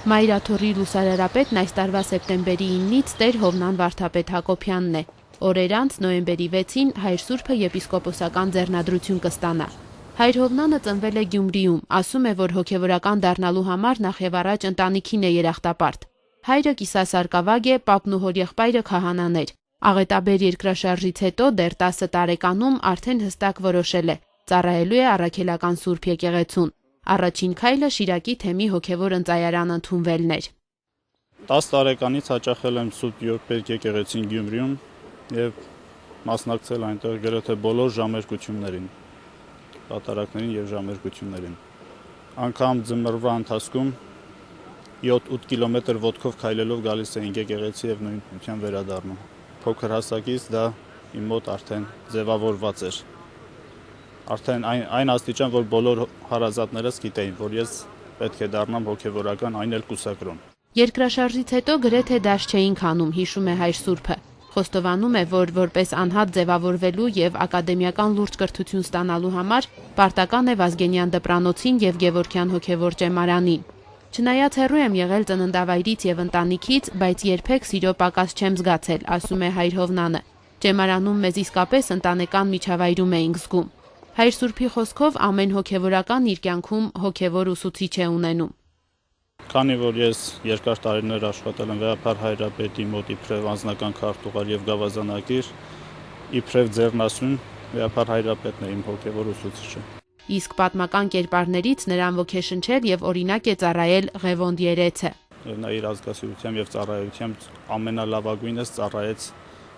Մայրաթոռի լուսարարապետն այս տարվա սեպտեմբերի 9-ից Տեր Հովնան Վարդապետ Հակոբյանն է։ Օրեր անց նոյեմբերի 6-ին Հայր Սուրբը եպիսկոպոսական ձեռնադրություն կստանա։ Հայր Հովնանը ծնվել է Գյումրիում, ասում է, որ հոգևորական դառնալու համար նախ եւ առաջ ընտանիքին է երախտապարտ։ Հայրը կիսասարկավագ է, պապն ու հորեղբայրը քահանաներ։ Աղետաբեր երկրաշարժից հետո դեռ 10 տարեկանում արդեն հստակ որոշել է՝ ծառայելու է առաքելական Սուրբ եկեղեցուն։ Առաջին քայլը Շիրակի թեմի հոգևոր ընծայարան ընդունվելն էր։ 10 տարեկանից հաճախել եմ Սուրբ Յորպերկ եկեղեցին Գյումրիում եւ մասնակցել այնտեղ գրեթե բոլոր ժամերկություններին, պատարակներին եւ ժամերկություններին։ Անգամ ձմռվա ընթացքում 7-8 կիլոմետր ոտքով քայլելով գալիս էինք եկեղեցի եւ նույնությամբ վերադառնում։ Փոքր հասակից դա իմ մոտ արդեն ձևավորված էր։ Արդեն այն աստիճան, որ բոլոր հարազատներս գիտեին, որ ես պետք է դառնամ հոգևորական, այն էլ կուսակրոն։ Երկրաշարժից հետո գրեթե դաշ չէին քանում, հիշում է Հայր Սուրբը։ Խոստովանում է, որ որպես անհատ ձևավորվելու եւ ակադեմիական լուրջ կրթություն ստանալու համար պարտական է Վազգենյան դպրանոցին եւ Գևորգյան հոգևոր ճեմարանին։ Չնայած հեռու եմ եղել ծննդավայրից եւ ընտանիքից, բայց երբեք սիրո պակաս չեմ զգացել, ասում է Հայր Հովնանը։ Ճեմարանում մեզ իսկապես ընտանեկան միջավայրում էինք զգում։ Հայր Սուրբի խոսքով ամեն հոգևորական իր կյանքում հոգևոր ուսուցիչ է ունենում։ Քանի որ ես երկար տարիներ աշխատել եմ Վեհափար Հայրապետի մոտ իբրև անձնական քարտուղար եւ գավազանակիր, իբրև ձեռնասուն, Վեհափար Հայրապետն է իմ հոգևոր ուսուցիչը։ Իսկ պատմական կերպարներից նրան ոգեշնչել եւ օրինակ է ծառայել Ղևոնդ Երեցը։ Նա իր ազգասիրությամբ եւ ծառայությամբ ամենալավագույնս ծառայեց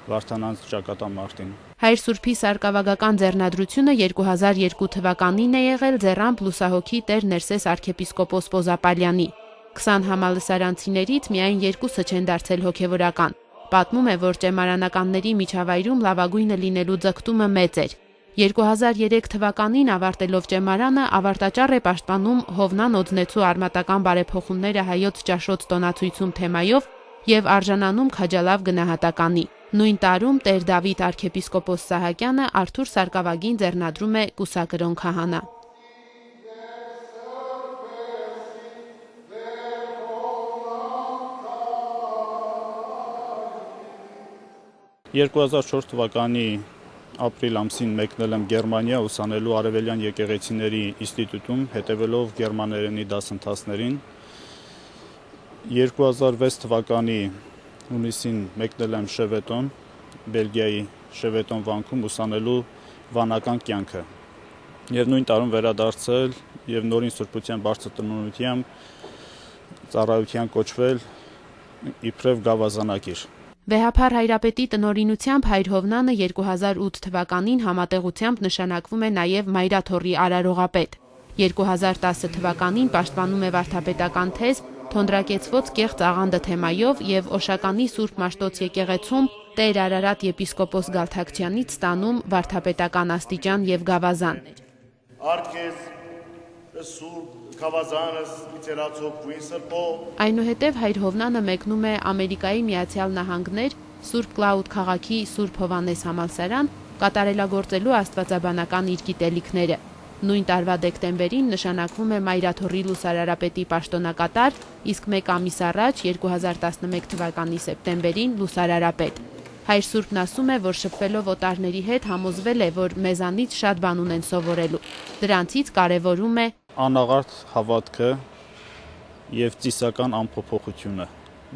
Վարդանանց ճակատամարտին։ Հայր Սուրբի սարկավագական ձեռնադրությունը 2002 թվականին է եղել ձեռամբ լուսահոգի Տեր Ներսես arczepiskopos Պոզապալյանի։ 20 համալսարանցիներից միայն 2-ը չեն դարձել հոգևորական։ Պատմում է, որ ճեմարանականների միջավայրում լավագույնը լինելու ձգտումը մեծ էր։ 2003 թվականին ավարտելով ճեմարանը ավարտաճառ է պաշտպանում Հովնան Օձնեցու արմատական բարեփոխումները հայոց ճաշոց տոնացույցում թեմայով եւ արժանանում քաջալավ գնահատականի։ Նույն տարում Տեր Դավիթ arczepiskopos Սահակյանը Արթուր Սարգսակին ձեռնադրում է կուսակրոն քահանա։ 2004 թվականի ապրիլ ամսին մեկնել եմ Գերմանիա ուսանելու արևելյան եկեղեցիների ինստիտուտում, հետևելով գերմաներենի դասընթացներին։ 2006 թվականի հունիսին մեկնել եմ Շևետոն, Բելգիայի Շևետոն վանքում ուսանելու վանական կյանքը։ Եվ նույն տարում վերադարձել եւ նորին Սուրբության բարձր տնօրինությամբ ծառայության կոչվել իբրև գավազանակիր։ Վեհափար Հայրապետի տնօրինությամբ Հայր Հովնանը 2008 թվականին համատեղությամբ նշանակվում է նաև Մայրաթոռի արարողապետ։ 2010 թվականին պաշտպանում է վարդապետական թեզ Թոնդրակեցված կեղծ աղանդը թեմայով եւ Օշականի Սուրբ Մաշտոց եկեղեցում Տեր Արարատ եպիսկոպոս Գալթակցյանից ստանում վարդապետական աստիճան եւ գավազան։ Այնուհետև Հայր Հովնանը մեկնում է Ամերիկայի Միացյալ Նահանգներ Սուրբ Կլաուդ քաղաքի Սուրբ Հովանես համալսարան կատարելագործելու աստվածաբանական իր գիտելիքները։ Նույն տարվա դեկտեմբերին նշանակվում է Մայրաթոռի լուսարարապետի պաշտոնակատար, իսկ մեկ ամիս առաջ 2011 թվականի սեպտեմբերին լուսարարապետ։ Հայր Սուրբն ասում է, որ շփվելով օտարների հետ համոզվել է, որ մեզանից շատ բան ունեն սովորելու։ Դրանցից կարևորում է անաղարտ հավատքը եւ ծիսական անփոփոխությունը,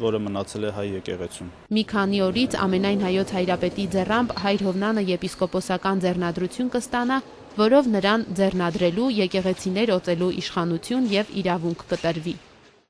որը մնացել է հայ եկեղեցում։ Մի քանի օրից ամենայն հայոց հայրապետի ձեռամբ Հայր Հովնանը եպիսկոպոսական ձեռնադրություն կստանա, որով նրան ձեռնադրելու եկեղեցիներ օծելու իշխանություն եւ իրավունք կտրվի։